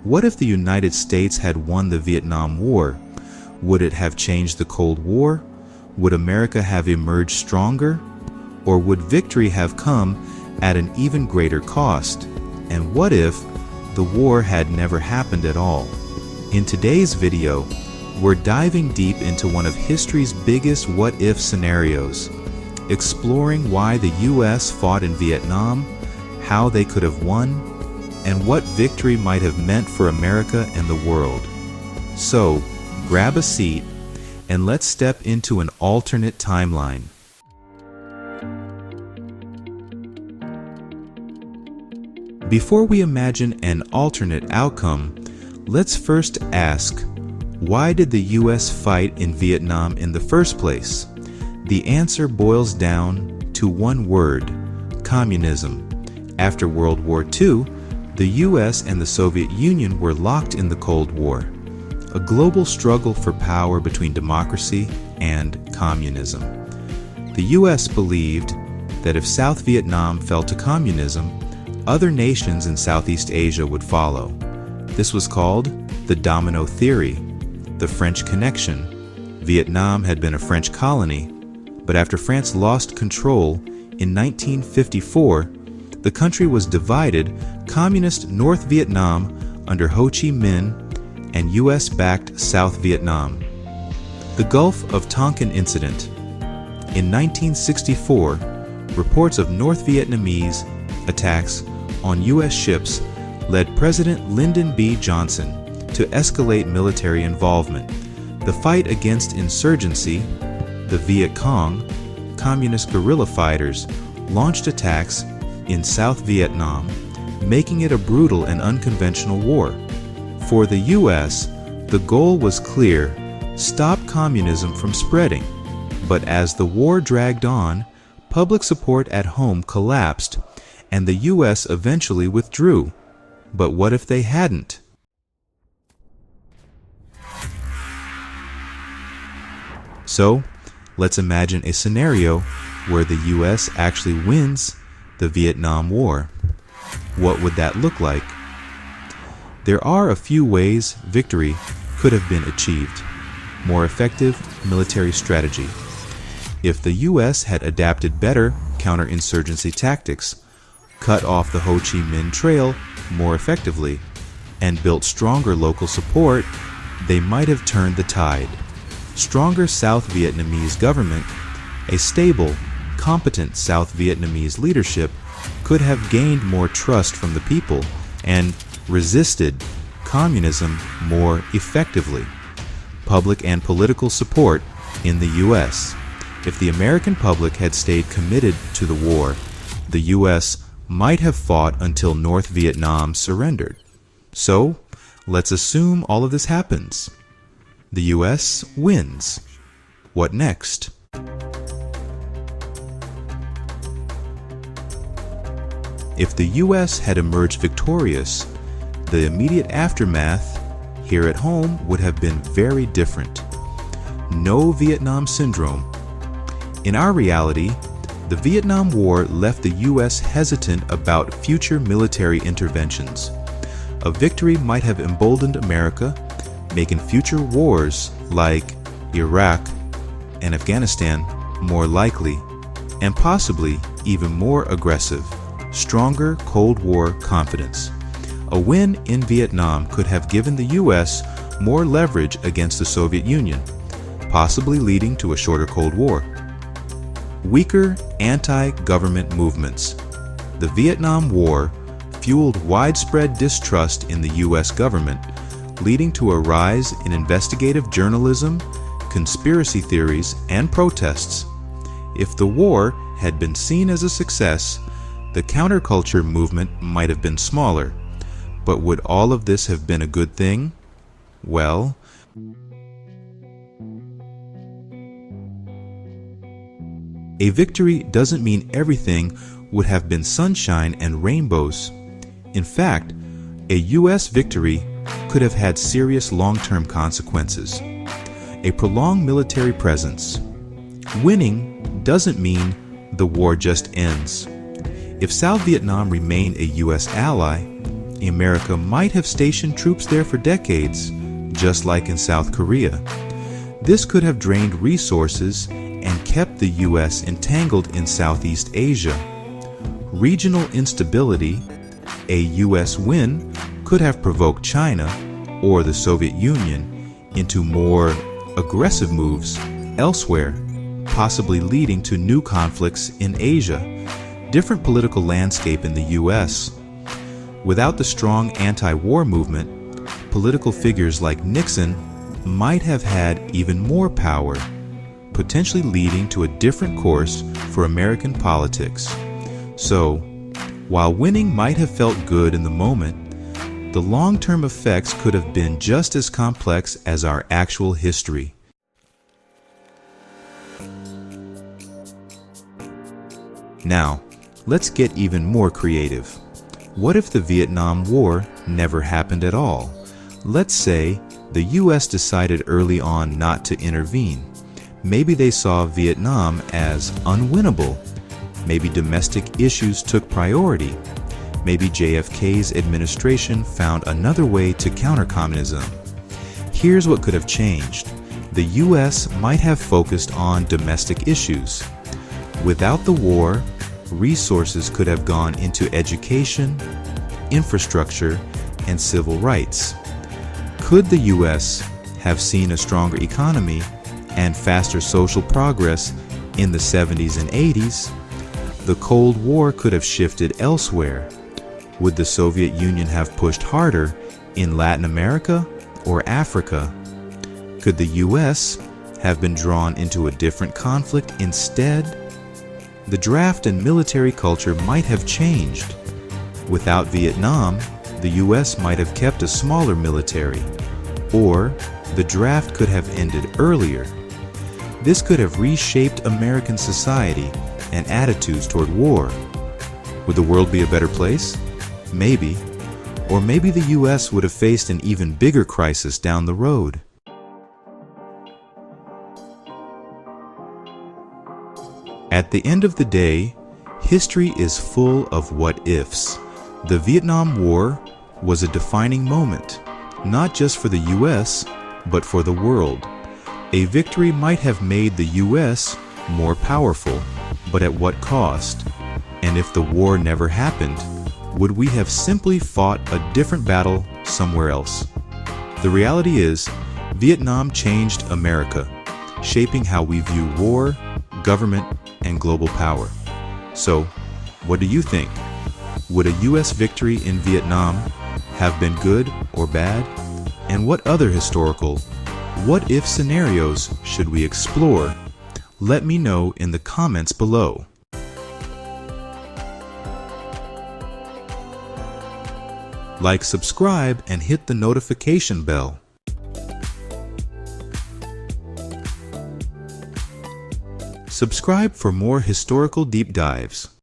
What if the United States had won the Vietnam War? Would it have changed the Cold War? Would America have emerged stronger? Or would victory have come at an even greater cost? And what if the war had never happened at all? In today's video, we're diving deep into one of history's biggest what-if scenarios, exploring why the U.S. fought in Vietnam, how they could have won, and what victory might have meant for America and the world. So, grab a seat and let's step into an alternate timeline. Before we imagine an alternate outcome, let's first ask, why did the U.S. fight in Vietnam in the first place? The answer boils down to one word: communism. After World War II, the U.S. and the Soviet Union were locked in the Cold War, a global struggle for power between democracy and communism. The U.S. believed that if South Vietnam fell to communism, other nations in Southeast Asia would follow. This was called the domino theory. The French Connection. Vietnam had been a French colony, but after France lost control in 1954, the country was divided: Communist North Vietnam under Ho Chi Minh and U.S.-backed South Vietnam. The Gulf of Tonkin Incident. In 1964, reports of North Vietnamese attacks on U.S. ships led President Lyndon B. Johnson to escalate military involvement. The fight against insurgency, the Viet Cong, communist guerrilla fighters, launched attacks in South Vietnam, making it a brutal and unconventional war. For the U.S., the goal was clear: stop communism from spreading. But as the war dragged on, public support at home collapsed, and the U.S. eventually withdrew. But what if they hadn't? So, let's imagine a scenario where the U.S. actually wins the Vietnam War. What would that look like? There are a few ways victory could have been achieved. More effective military strategy. If the U.S. had adapted better counterinsurgency tactics, cut off the Ho Chi Minh Trail more effectively, and built stronger local support, they might have turned the tide. Stronger South Vietnamese government, a stable, competent South Vietnamese leadership could have gained more trust from the people and resisted communism more effectively. Public and political support in the U.S. If the American public had stayed committed to the war, the U.S. might have fought until North Vietnam surrendered. So, let's assume all of this happens. The U.S. wins. What next? If the U.S. had emerged victorious, the immediate aftermath here at home would have been very different. No Vietnam syndrome. In our reality, the Vietnam War left the U.S. hesitant about future military interventions. A victory might have emboldened America, making future wars like Iraq and Afghanistan more likely, and possibly even more aggressive. Stronger Cold War confidence. A win in Vietnam could have given the U.S. more leverage against the Soviet Union, possibly leading to a shorter Cold War. Weaker anti-government movements. The Vietnam War fueled widespread distrust in the U.S. government, leading to a rise in investigative journalism, conspiracy theories, and protests. If the war had been seen as a success, the counterculture movement might have been smaller. But would all of this have been a good thing? Well, a victory doesn't mean everything would have been sunshine and rainbows. In fact, a U.S. victory could have had serious long-term consequences. A prolonged military presence. Winning doesn't mean the war just ends. If South Vietnam remained a U.S. ally, America might have stationed troops there for decades, just like in South Korea. This could have drained resources and kept the U.S. entangled in Southeast Asia. Regional instability, a U.S. win, could have provoked China or the Soviet Union into more aggressive moves elsewhere, possibly leading to new conflicts in Asia. Different political landscape in the U.S. Without the strong anti-war movement, political figures like Nixon might have had even more power, potentially leading to a different course for American politics. So, while winning might have felt good in the moment, the long-term effects could have been just as complex as our actual history. Now, let's get even more creative. What if the Vietnam War never happened at all? Let's say the U.S. decided early on not to intervene. Maybe they saw Vietnam as unwinnable. Maybe domestic issues took priority. Maybe JFK's administration found another way to counter communism. Here's what could have changed. The U.S. might have focused on domestic issues. Without the war, resources could have gone into education, infrastructure, and civil rights. Could the U.S. have seen a stronger economy and faster social progress in the 70s and 80s? The Cold War could have shifted elsewhere. Would the Soviet Union have pushed harder in Latin America or Africa? Could the U.S. have been drawn into a different conflict instead? The draft and military culture might have changed. Without Vietnam, the U.S. might have kept a smaller military, or the draft could have ended earlier. This could have reshaped American society and attitudes toward war. Would the world be a better place? Maybe. Or maybe the U.S. would have faced an even bigger crisis down the road. At the end of the day, history is full of what-ifs. The Vietnam War was a defining moment, not just for the U.S., but for the world. A victory might have made the U.S. more powerful, but at what cost? And if the war never happened, would we have simply fought a different battle somewhere else? The reality is, Vietnam changed America, shaping how we view war, government, and global power. So, what do you think? Would a U.S. victory in Vietnam have been good or bad? And what other historical what-if scenarios should we explore? Let me know in the comments below. Like, subscribe, and hit the notification bell. Subscribe for more historical deep dives.